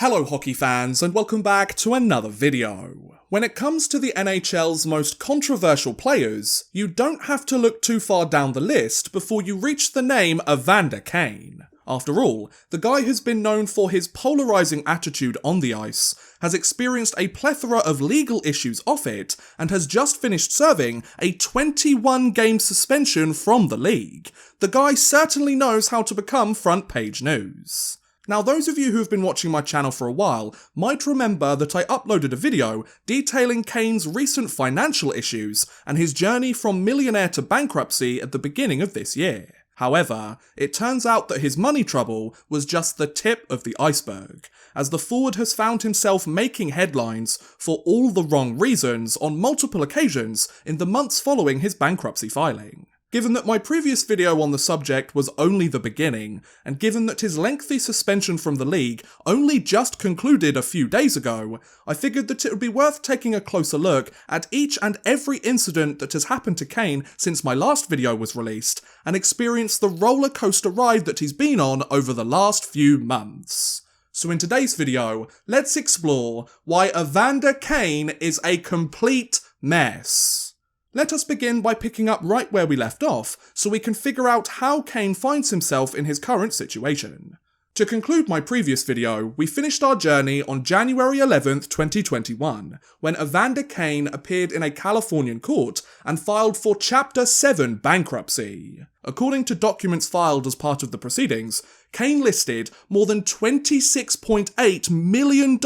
Hello hockey fans and welcome back to another video. When it comes to the NHL's most controversial players, you don't have to look too far down the list before you reach the name Evander Kane. After all, the guy who's been known for his polarising attitude on the ice, has experienced a plethora of legal issues off it, and has just finished serving a 21-game suspension from the league. The guy certainly knows how to become front page news. Now, those of you who have been watching my channel for a while might remember that I uploaded a video detailing Kane's recent financial issues and his journey from millionaire to bankruptcy at the beginning of this year. However, it turns out that his money trouble was just the tip of the iceberg, as the forward has found himself making headlines for all the wrong reasons on multiple occasions in the months following his bankruptcy filing. Given that my previous video on the subject was only the beginning, and given that his lengthy suspension from the league only just concluded a few days ago, I figured that it would be worth taking a closer look at each and every incident that has happened to Kane since my last video was released, and experience the roller coaster ride that he's been on over the last few months. So in today's video, let's explore why Evander Kane is a complete mess. Let us begin by picking up right where we left off, so we can figure out how Kane finds himself in his current situation. To conclude my previous video, we finished our journey on January 11th, 2021, when Evander Kane appeared in a Californian court and filed for Chapter 7 bankruptcy. According to documents filed as part of the proceedings, Kane listed more than $26.8 million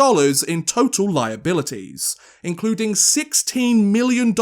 in total liabilities, including $16 million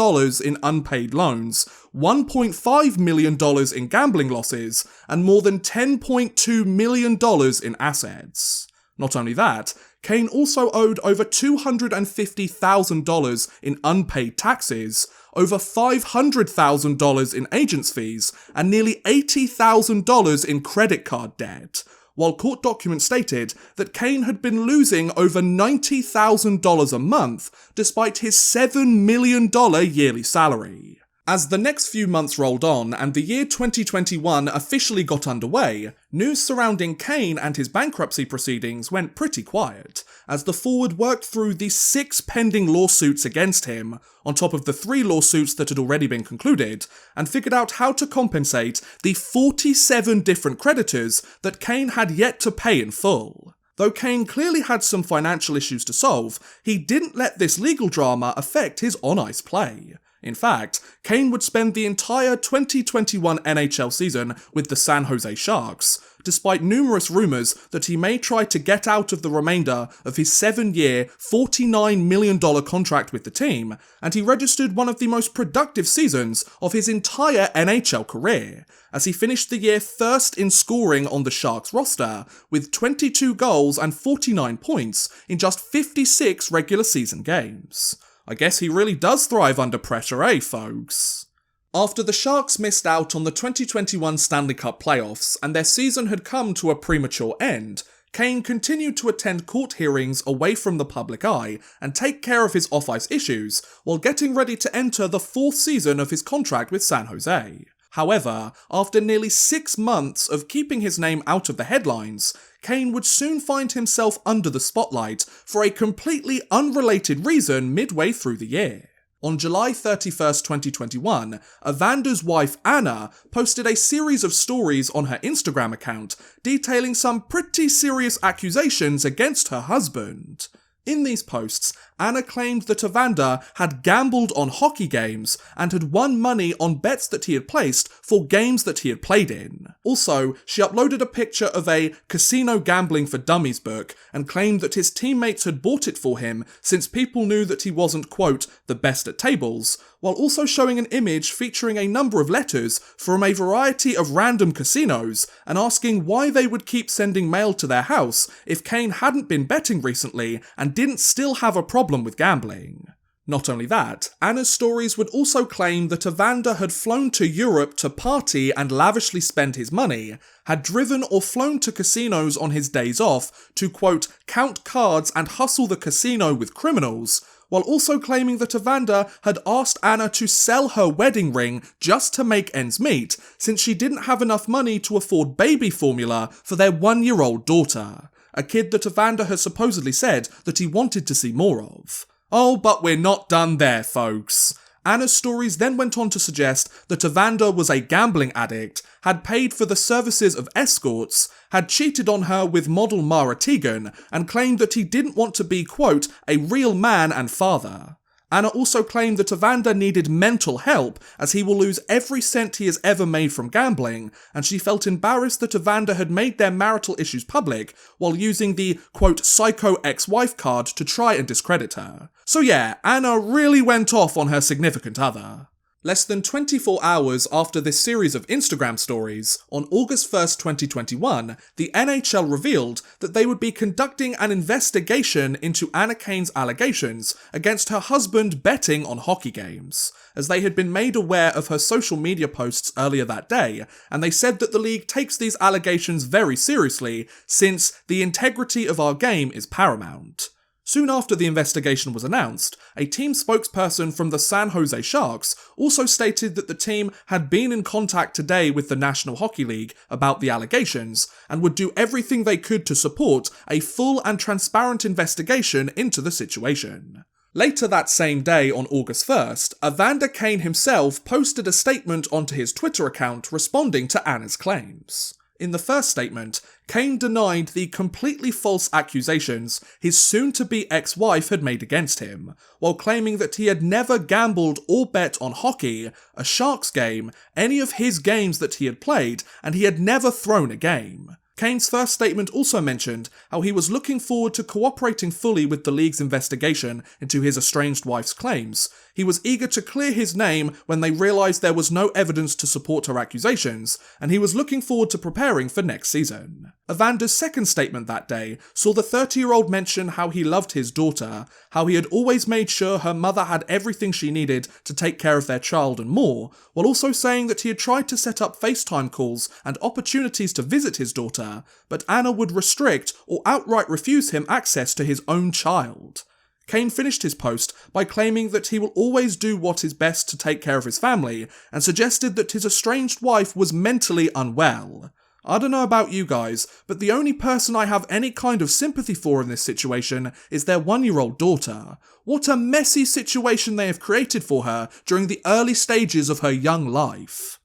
in unpaid loans, $1.5 million in gambling losses, and more than $10.2 million in assets. Not only that, Kane also owed over $250,000 in unpaid taxes, over $500,000 in agent's fees, and nearly $80,000 in credit card debt, while court documents stated that Kane had been losing over $90,000 a month despite his $7 million yearly salary. As the next few months rolled on and the year 2021 officially got underway, news surrounding Kane and his bankruptcy proceedings went pretty quiet, as the forward worked through the 6 pending lawsuits against him, on top of the 3 lawsuits that had already been concluded, and figured out how to compensate the 47 different creditors that Kane had yet to pay in full. Though Kane clearly had some financial issues to solve, he didn't let this legal drama affect his on-ice play. In fact, Kane would spend the entire 2021 NHL season with the San Jose Sharks, despite numerous rumours that he may try to get out of the remainder of his 7-year, $49 million contract with the team, and he registered one of the most productive seasons of his entire NHL career, as he finished the year first in scoring on the Sharks roster, with 22 goals and 49 points in just 56 regular season games. I guess he really does thrive under pressure, eh, folks? After the Sharks missed out on the 2021 Stanley Cup playoffs and their season had come to a premature end, Kane continued to attend court hearings away from the public eye and take care of his off-ice issues while getting ready to enter the 4th season of his contract with San Jose. However, after nearly 6 months of keeping his name out of the headlines, Kane would soon find himself under the spotlight for a completely unrelated reason midway through the year. On July 31st, 2021, Evander's wife Anna posted a series of stories on her Instagram account detailing some pretty serious accusations against her husband. In these posts, Anna claimed that Evander had gambled on hockey games and had won money on bets that he had placed for games that he had played in. Also, she uploaded a picture of a Casino Gambling for Dummies book and claimed that his teammates had bought it for him since people knew that he wasn't, quote, the best at tables, while also showing an image featuring a number of letters from a variety of random casinos and asking why they would keep sending mail to their house if Kane hadn't been betting recently and didn't still have a problem with gambling. Not only that, Anna's stories would also claim that Evander had flown to Europe to party and lavishly spend his money, had driven or flown to casinos on his days off to, quote, count cards and hustle the casino with criminals, while also claiming that Evander had asked Anna to sell her wedding ring just to make ends meet, since she didn't have enough money to afford baby formula for their 1-year-old daughter. a kid that Evander has supposedly said that he wanted to see more of. Oh, but we're not done there, folks. Anna's stories then went on to suggest that Evander was a gambling addict, had paid for the services of escorts, had cheated on her with model Mara Tegan, and claimed that he didn't want to be, quote, a real man and father. Anna also claimed that Evander needed mental help as he will lose every cent he has ever made from gambling, and she felt embarrassed that Evander had made their marital issues public while using the, quote, psycho ex-wife card to try and discredit her. So yeah, Anna really went off on her significant other. Less than 24 hours after this series of Instagram stories, on August 1st, 2021, the NHL revealed that they would be conducting an investigation into Anna Kane's allegations against her husband betting on hockey games, as they had been made aware of her social media posts earlier that day, and they said that the league takes these allegations very seriously, since the integrity of our game is paramount. Soon after the investigation was announced, a team spokesperson from the San Jose Sharks also stated that the team had been in contact today with the National Hockey League about the allegations and would do everything they could to support a full and transparent investigation into the situation. Later that same day, on August 1st, Evander Kane himself posted a statement onto his Twitter account responding to Anna's claims. In the first statement, Kane denied the completely false accusations his soon-to-be ex-wife had made against him, while claiming that he had never gambled or bet on hockey, a Sharks game, any of his games that he had played, and he had never thrown a game. Kane's first statement also mentioned how he was looking forward to cooperating fully with the league's investigation into his estranged wife's claims. He was eager to clear his name when they realised there was no evidence to support her accusations, and he was looking forward to preparing for next season. Evander's second statement that day saw the 30-year-old mention how he loved his daughter, how he had always made sure her mother had everything she needed to take care of their child and more, while also saying that he had tried to set up FaceTime calls and opportunities to visit his daughter, but Anna would restrict or outright refuse him access to his own child. Kane finished his post by claiming that he will always do what is best to take care of his family, and suggested that his estranged wife was mentally unwell. I don't know about you guys, but the only person I have any kind of sympathy for in this situation is their 1-year-old daughter. What a messy situation they have created for her during the early stages of her young life.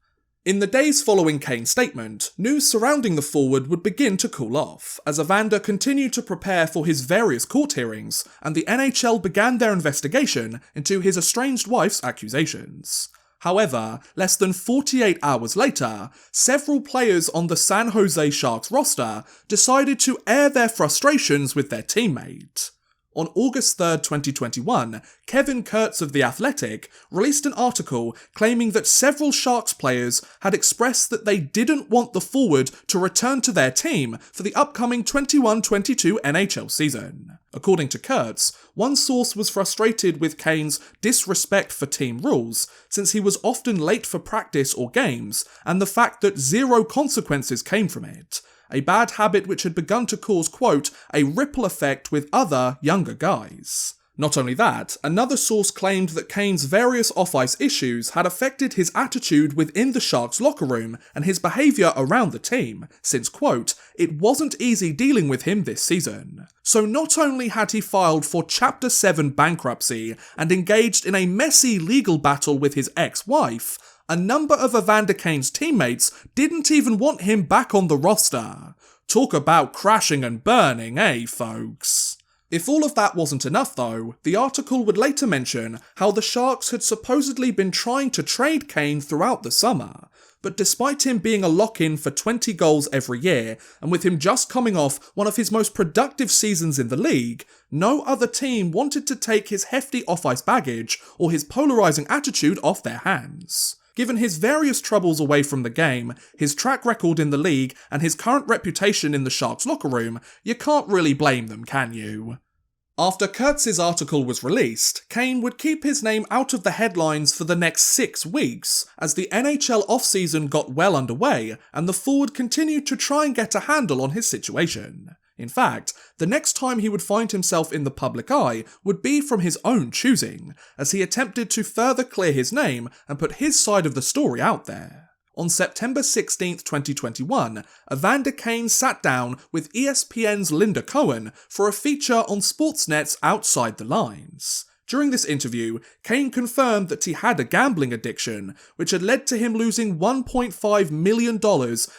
In the days following Kane's statement, news surrounding the forward would begin to cool off, as Evander continued to prepare for his various court hearings, and the NHL began their investigation into his estranged wife's accusations. However, less than 48 hours later, several players on the San Jose Sharks roster decided to air their frustrations with their teammate. On August 3rd, 2021, Kevin Kurtz of The Athletic released an article claiming that several Sharks players had expressed that they didn't want the forward to return to their team for the upcoming 21-22 NHL season. According to Kurtz, one source was frustrated with Kane's disrespect for team rules, since he was often late for practice or games, and the fact that zero consequences came from it. A bad habit which had begun to cause, quote, a ripple effect with other, younger guys. Not only that, another source claimed that Kane's various off-ice issues had affected his attitude within the Sharks locker room and his behaviour around the team, since, quote, it wasn't easy dealing with him this season. So not only had he filed for Chapter 7 bankruptcy and engaged in a messy legal battle with his ex-wife, a number of Evander Kane's teammates didn't even want him back on the roster. Talk about crashing and burning, eh, folks? If all of that wasn't enough though, the article would later mention how the Sharks had supposedly been trying to trade Kane throughout the summer, but despite him being a lock-in for 20 goals every year, and with him just coming off one of his most productive seasons in the league, no other team wanted to take his hefty off-ice baggage or his polarising attitude off their hands. Given his various troubles away from the game, his track record in the league, and his current reputation in the Sharks locker room, you can't really blame them, can you? After Kurtz's article was released, Kane would keep his name out of the headlines for the next 6 weeks, as the NHL offseason got well underway, and the forward continued to try and get a handle on his situation. In fact, the next time he would find himself in the public eye would be from his own choosing, as he attempted to further clear his name and put his side of the story out there. On September 16, 2021, Evander Kane sat down with ESPN's Linda Cohen for a feature on Sportsnet's Outside the Lines. During this interview, Kane confirmed that he had a gambling addiction, which had led to him losing $1.5 million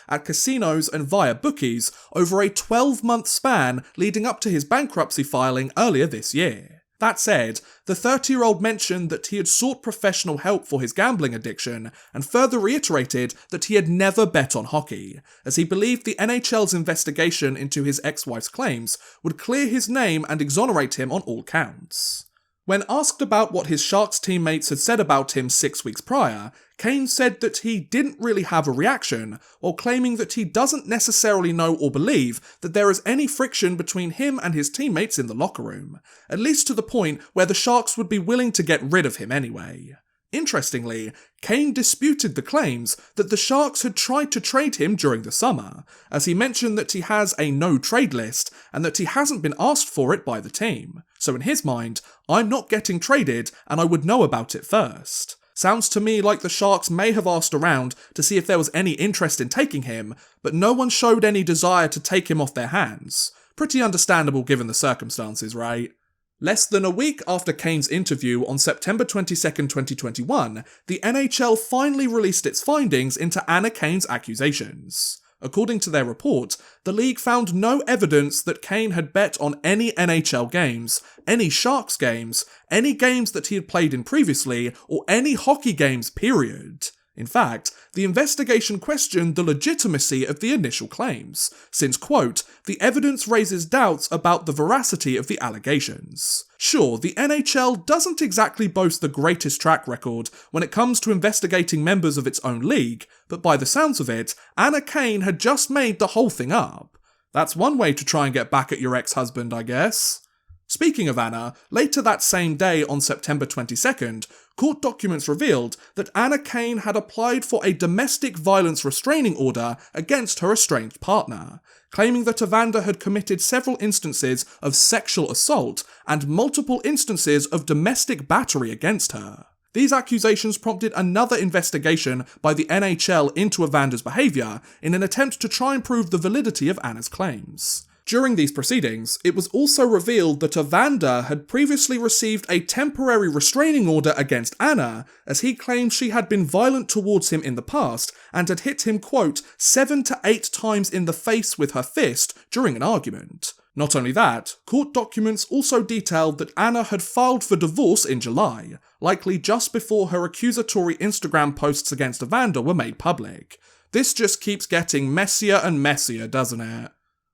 at casinos and via bookies over a 12-month span leading up to his bankruptcy filing earlier this year. That said, the 30-year-old mentioned that he had sought professional help for his gambling addiction and further reiterated that he had never bet on hockey, as he believed the NHL's investigation into his ex-wife's claims would clear his name and exonerate him on all counts. When asked about what his Sharks teammates had said about him 6 weeks prior, Kane said that he didn't really have a reaction, while claiming that he doesn't necessarily know or believe that there is any friction between him and his teammates in the locker room, at least to the point where the Sharks would be willing to get rid of him anyway. Interestingly, Kane disputed the claims that the Sharks had tried to trade him during the summer, as he mentioned that he has a no-trade list and that he hasn't been asked for it by the team. So in his mind, I'm not getting traded and I would know about it first. Sounds to me like the Sharks may have asked around to see if there was any interest in taking him, but no one showed any desire to take him off their hands. Pretty understandable given the circumstances, right? Less than a week after Kane's interview on September 22, 2021, the NHL finally released its findings into Anna Kane's accusations. According to their report, the league found no evidence that Kane had bet on any NHL games, any Sharks games, any games that he had played in previously, or any hockey games, period. In fact, the investigation questioned the legitimacy of the initial claims, since, quote, the evidence raises doubts about the veracity of the allegations. Sure, the NHL doesn't exactly boast the greatest track record when it comes to investigating members of its own league, but by the sounds of it, Anna Kane had just made the whole thing up. That's one way to try and get back at your ex-husband, I guess. Speaking of Anna, later that same day on September 22nd, court documents revealed that Anna Kane had applied for a domestic violence restraining order against her estranged partner, claiming that Evander had committed several instances of sexual assault and multiple instances of domestic battery against her. These accusations prompted another investigation by the NHL into Evander's behaviour in an attempt to try and prove the validity of Anna's claims. During these proceedings, it was also revealed that Evander had previously received a temporary restraining order against Anna, as he claimed she had been violent towards him in the past and had hit him, quote, 7 to 8 times in the face with her fist during an argument. Not only that, court documents also detailed that Anna had filed for divorce in July, likely just before her accusatory Instagram posts against Evander were made public. This just keeps getting messier and messier, doesn't it?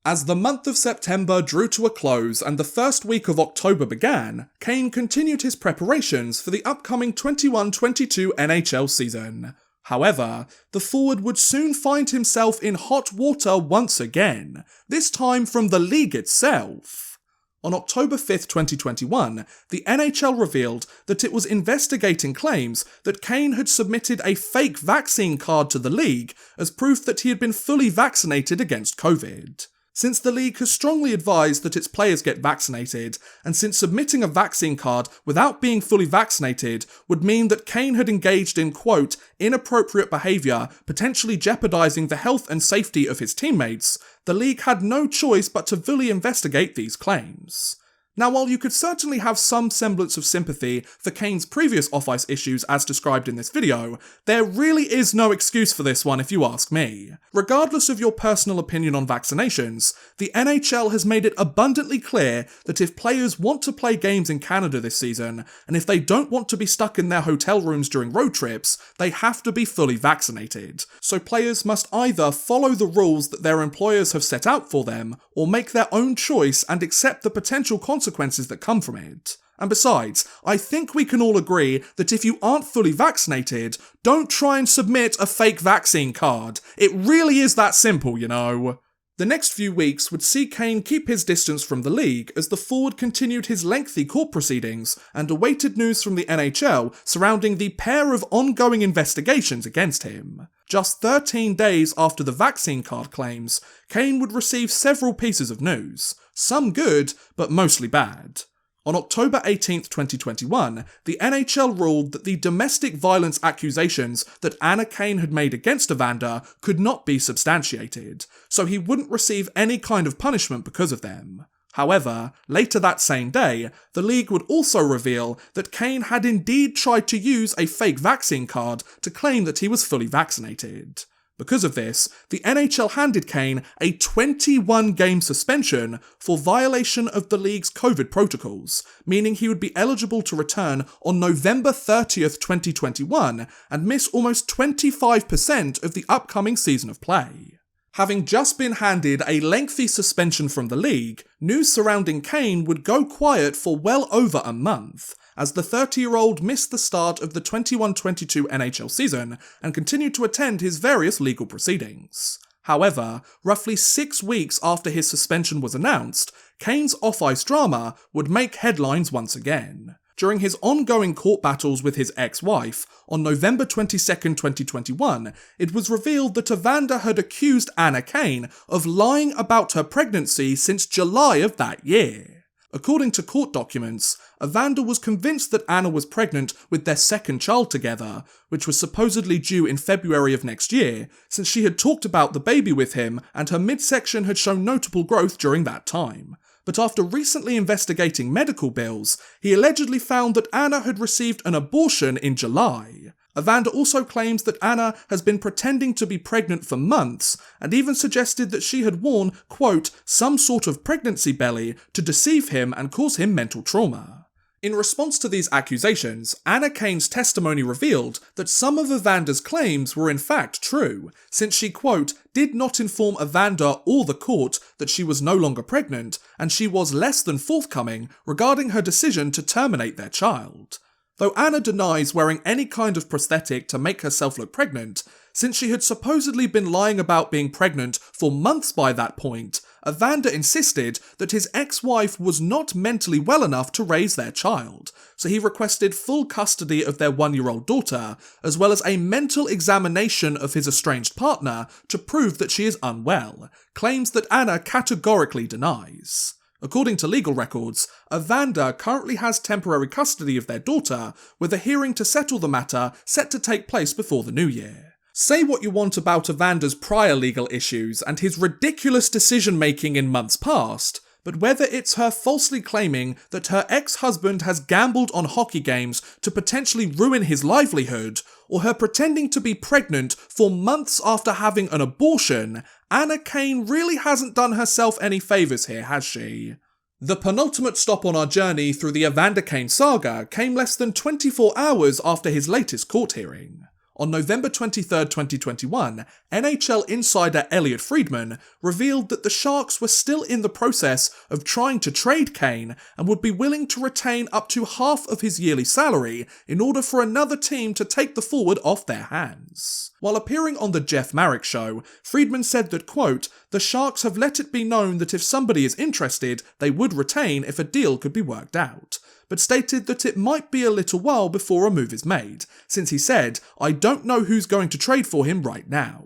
As the month of September drew to a close and the first week of October began, Kane continued his preparations for the upcoming 21-22 NHL season. However, the forward would soon find himself in hot water once again, this time from the league itself. On October 5th, 2021, the NHL revealed that it was investigating claims that Kane had submitted a fake vaccine card to the league as proof that he had been fully vaccinated against COVID. Since the league has strongly advised that its players get vaccinated, and since submitting a vaccine card without being fully vaccinated would mean that Kane had engaged in, quote, inappropriate behaviour, potentially jeopardising the health and safety of his teammates, the league had no choice but to fully investigate these claims. Now, while you could certainly have some semblance of sympathy for Kane's previous off-ice issues as described in this video, there really is no excuse for this one if you ask me. Regardless of your personal opinion on vaccinations, the NHL has made it abundantly clear that if players want to play games in Canada this season, and if they don't want to be stuck in their hotel rooms during road trips, they have to be fully vaccinated. So players must either follow the rules that their employers have set out for them, or make their own choice and accept the potential consequences that come from it. And besides, I think we can all agree that if you aren't fully vaccinated, don't try and submit a fake vaccine card. It really is that simple, you know. The next few weeks would see Kane keep his distance from the league as the forward continued his lengthy court proceedings and awaited news from the NHL surrounding the pair of ongoing investigations against him. Just 13 days after the vaccine card claims, Kane would receive several pieces of news, some good, but mostly bad. On October 18, 2021, the NHL ruled that the domestic violence accusations that Anna Kane had made against Evander could not be substantiated, so he wouldn't receive any kind of punishment because of them. However, later that same day, the league would also reveal that Kane had indeed tried to use a fake vaccine card to claim that he was fully vaccinated. Because of this, the NHL handed Kane a 21-game suspension for violation of the league's COVID protocols, meaning he would be eligible to return on November 30th, 2021 and miss almost 25% of the upcoming season of play. Having just been handed a lengthy suspension from the league, news surrounding Kane would go quiet for well over a month, as the 30-year-old missed the start of the 21-22 NHL season and continued to attend his various legal proceedings. However, roughly 6 weeks after his suspension was announced, Kane's off-ice drama would make headlines once again. During his ongoing court battles with his ex-wife, on November 22, 2021, it was revealed that Evander had accused Anna Kane of lying about her pregnancy since July of that year. According to court documents, Evander was convinced that Anna was pregnant with their second child together, which was supposedly due in February of next year, since she had talked about the baby with him and her midsection had shown notable growth during that time. But after recently investigating medical bills, he allegedly found that Anna had received an abortion in July. Evander also claims that Anna has been pretending to be pregnant for months, and even suggested that she had worn, quote, some sort of pregnancy belly to deceive him and cause him mental trauma. In response to these accusations, Anna Kane's testimony revealed that some of Evander's claims were in fact true, since she, quote, did not inform Evander or the court that she was no longer pregnant, and she was less than forthcoming regarding her decision to terminate their child. Though Anna denies wearing any kind of prosthetic to make herself look pregnant, since she had supposedly been lying about being pregnant for months by that point, Evander insisted that his ex-wife was not mentally well enough to raise their child, so he requested full custody of their 1-year-old daughter, as well as a mental examination of his estranged partner to prove that she is unwell, claims that Anna categorically denies. According to legal records, Evander currently has temporary custody of their daughter, with a hearing to settle the matter set to take place before the new year. Say what you want about Evander's prior legal issues and his ridiculous decision-making in months past, but whether it's her falsely claiming that her ex-husband has gambled on hockey games to potentially ruin his livelihood, or her pretending to be pregnant for months after having an abortion, Anna Kane really hasn't done herself any favours here, has she? The penultimate stop on our journey through the Evander Kane saga came less than 24 hours after his latest court hearing. On November 23, 2021, NHL insider Elliotte Friedman revealed that the Sharks were still in the process of trying to trade Kane and would be willing to retain up to half of his yearly salary in order for another team to take the forward off their hands. While appearing on the Jeff Marek show, Friedman said that, quote, the Sharks have let it be known that if somebody is interested, they would retain if a deal could be worked out, but stated that it might be a little while before a move is made, since he said, I don't know who's going to trade for him right now.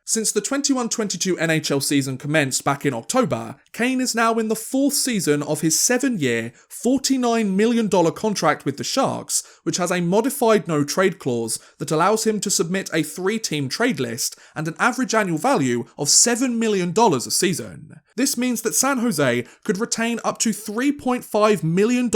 Since the 21-22 NHL season commenced back in October, Kane is now in the 4th season of his 7-year, $49 million contract with the Sharks, which has a modified no-trade clause that allows him to submit a 3-team trade list and an average annual value of $7 million a season. This means that San Jose could retain up to $3.5 million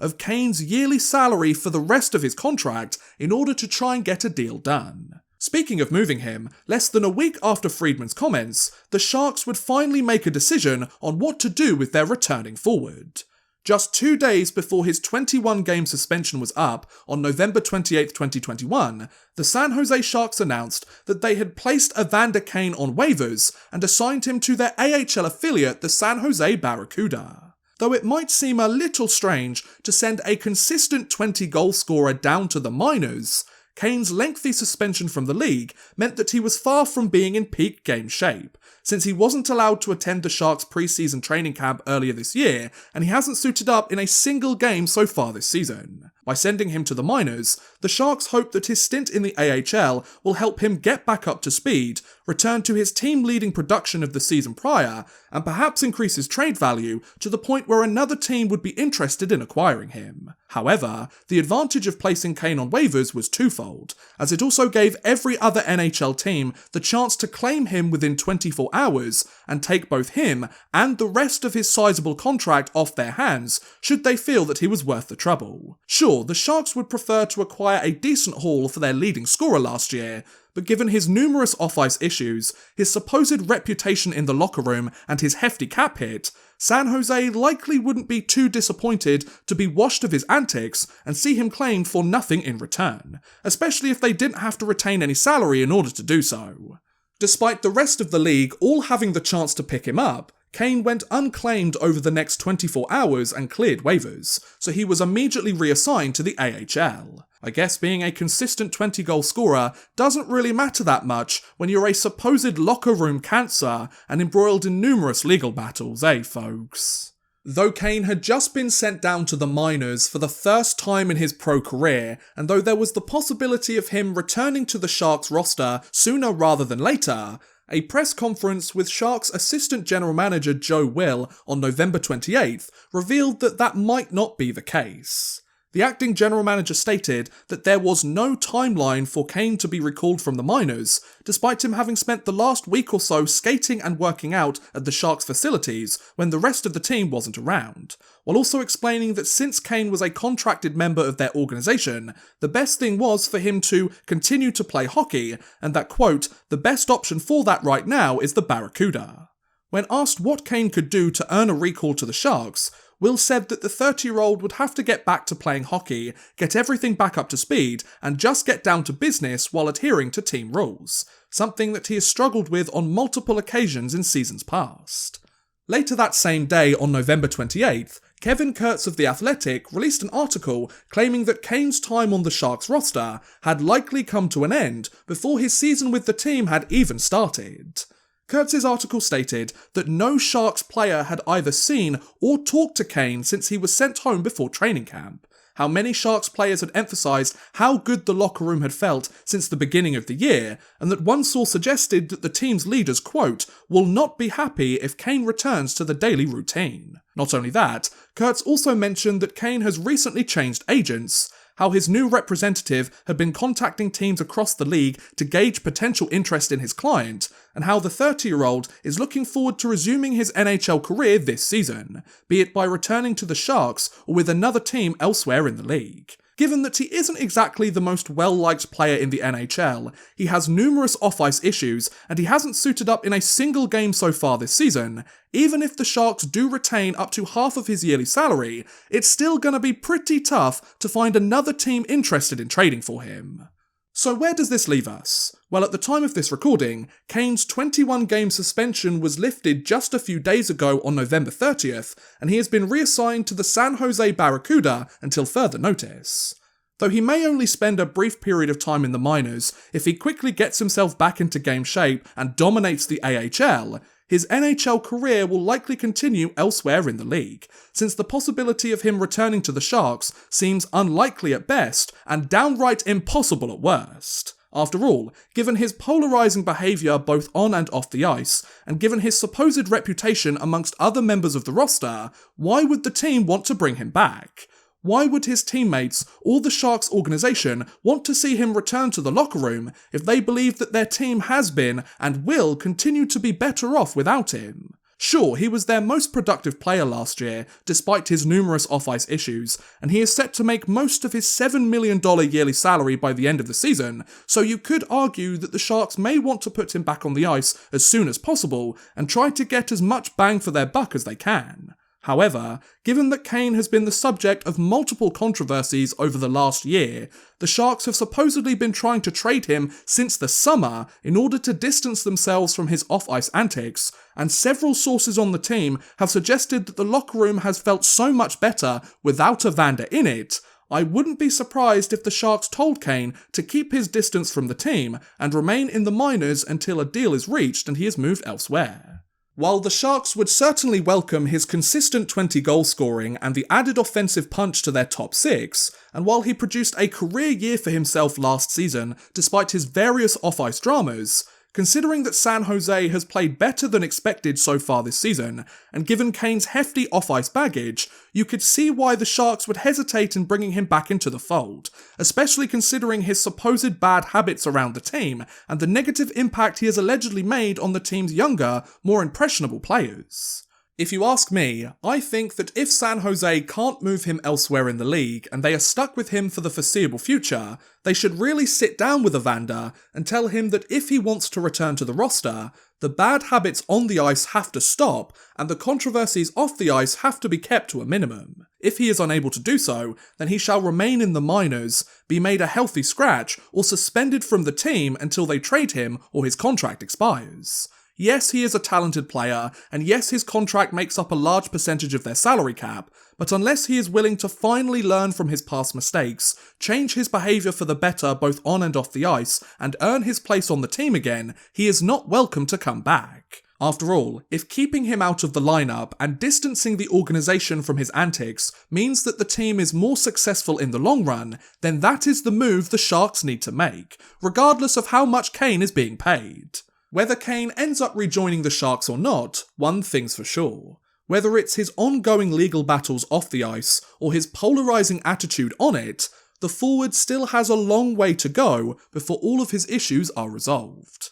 of Kane's yearly salary for the rest of his contract in order to try and get a deal done. Speaking of moving him, less than a week after Friedman's comments, the Sharks would finally make a decision on what to do with their returning forward. Just 2 days before his 21-game suspension was up on November 28, 2021, the San Jose Sharks announced that they had placed Evander Kane on waivers and assigned him to their AHL affiliate, the San Jose Barracuda. Though it might seem a little strange to send a consistent 20-goal scorer down to the minors, Kane's lengthy suspension from the league meant that he was far from being in peak game shape, since he wasn't allowed to attend the Sharks' pre-season training camp earlier this year, and he hasn't suited up in a single game so far this season. By sending him to the minors, the Sharks hope that his stint in the AHL will help him get back up to speed, return to his team-leading production of the season prior, and perhaps increase his trade value to the point where another team would be interested in acquiring him. However, the advantage of placing Kane on waivers was twofold, as it also gave every other NHL team the chance to claim him within 24 hours and take both him and the rest of his sizable contract off their hands should they feel that he was worth the trouble. Sure, the Sharks would prefer to acquire a decent haul for their leading scorer last year, but given his numerous off-ice issues, his supposed reputation in the locker room and his hefty cap hit, San Jose likely wouldn't be too disappointed to be washed of his antics and see him claimed for nothing in return, especially if they didn't have to retain any salary in order to do so. Despite the rest of the league all having the chance to pick him up, Kane went unclaimed over the next 24 hours and cleared waivers, so he was immediately reassigned to the AHL. I guess being a consistent 20-goal scorer doesn't really matter that much when you're a supposed locker room cancer and embroiled in numerous legal battles, folks? Though Kane had just been sent down to the minors for the first time in his pro career, and though there was the possibility of him returning to the Sharks roster sooner rather than later, a press conference with Sharks assistant general manager Joe Will on November 28th revealed that that might not be the case. The acting general manager stated that there was no timeline for Kane to be recalled from the minors, despite him having spent the last week or so skating and working out at the Sharks facilities when the rest of the team wasn't around, while also explaining that since Kane was a contracted member of their organisation, the best thing was for him to continue to play hockey, and that, quote, the best option for that right now is the Barracuda. When asked what Kane could do to earn a recall to the Sharks, Will said that the 30-year-old would have to get back to playing hockey, get everything back up to speed, and just get down to business while adhering to team rules, something that he has struggled with on multiple occasions in seasons past. Later that same day, on November 28th, Kevin Kurtz of The Athletic released an article claiming that Kane's time on the Sharks roster had likely come to an end before his season with the team had even started. Kurtz's article stated that no Sharks player had either seen or talked to Kane since he was sent home before training camp, how many Sharks players had emphasised how good the locker room had felt since the beginning of the year, and that one source suggested that the team's leaders, quote, will not be happy if Kane returns to the daily routine. Not only that, Kurtz also mentioned that Kane has recently changed agents, how his new representative had been contacting teams across the league to gauge potential interest in his client, and how the 30-year-old is looking forward to resuming his NHL career this season, be it by returning to the Sharks or with another team elsewhere in the league. Given that he isn't exactly the most well-liked player in the NHL, he has numerous off-ice issues, and he hasn't suited up in a single game so far this season, even if the Sharks do retain up to half of his yearly salary, it's still going to be pretty tough to find another team interested in trading for him. So where does this leave us? Well, at the time of this recording, Kane's 21-game suspension was lifted just a few days ago on November 30th, and he has been reassigned to the San Jose Barracuda until further notice. Though he may only spend a brief period of time in the minors, if he quickly gets himself back into game shape and dominates the AHL, his NHL career will likely continue elsewhere in the league, since the possibility of him returning to the Sharks seems unlikely at best and downright impossible at worst. After all, given his polarising behaviour both on and off the ice, and given his supposed reputation amongst other members of the roster, why would the team want to bring him back? Why would his teammates or the Sharks organisation want to see him return to the locker room if they believe that their team has been and will continue to be better off without him? Sure, he was their most productive player last year, despite his numerous off-ice issues, and he is set to make most of his $7 million yearly salary by the end of the season, so you could argue that the Sharks may want to put him back on the ice as soon as possible and try to get as much bang for their buck as they can. However, given that Kane has been the subject of multiple controversies over the last year, the Sharks have supposedly been trying to trade him since the summer in order to distance themselves from his off-ice antics, and several sources on the team have suggested that the locker room has felt so much better without Evander in it. I wouldn't be surprised if the Sharks told Kane to keep his distance from the team and remain in the minors until a deal is reached and he is moved elsewhere. While the Sharks would certainly welcome his consistent 20-goal scoring and the added offensive punch to their top six, and while he produced a career year for himself last season despite his various off-ice dramas, Considering that San Jose has played better than expected so far this season, and given Kane's hefty off-ice baggage, you could see why the Sharks would hesitate in bringing him back into the fold, especially considering his supposed bad habits around the team and the negative impact he has allegedly made on the team's younger, more impressionable players. If you ask me, I think that if San Jose can't move him elsewhere in the league and they are stuck with him for the foreseeable future, they should really sit down with Evander and tell him that if he wants to return to the roster, the bad habits on the ice have to stop and the controversies off the ice have to be kept to a minimum. If he is unable to do so, then he shall remain in the minors, be made a healthy scratch, or suspended from the team until they trade him or his contract expires. Yes, he is a talented player, and yes, his contract makes up a large percentage of their salary cap, but unless he is willing to finally learn from his past mistakes, change his behaviour for the better both on and off the ice, and earn his place on the team again, he is not welcome to come back. After all, if keeping him out of the lineup and distancing the organisation from his antics means that the team is more successful in the long run, then that is the move the Sharks need to make, regardless of how much Kane is being paid. Whether Kane ends up rejoining the Sharks or not, one thing's for sure. Whether it's his ongoing legal battles off the ice or his polarising attitude on it, the forward still has a long way to go before all of his issues are resolved.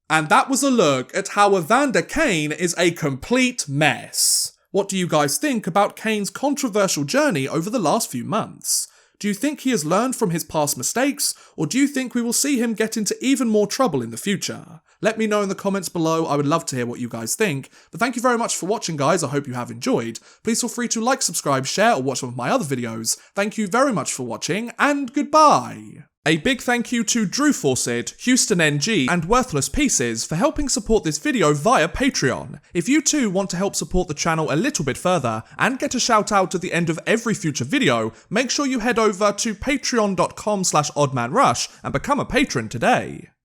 And that was a look at how Evander Kane is a complete mess. What do you guys think about Kane's controversial journey over the last few months? Do you think he has learned from his past mistakes, or do you think we will see him get into even more trouble in the future? Let me know in the comments below, I would love to hear what you guys think. But thank you very much for watching, guys, I hope you have enjoyed. Please feel free to like, subscribe, share, or watch some of my other videos. Thank you very much for watching, and goodbye! A big thank you to Drew Fawcett, Houston NG, and Worthless Pieces for helping support this video via Patreon. If you too want to help support the channel a little bit further, and get a shout out at the end of every future video, make sure you head over to patreon.com/oddmanrush and become a patron today.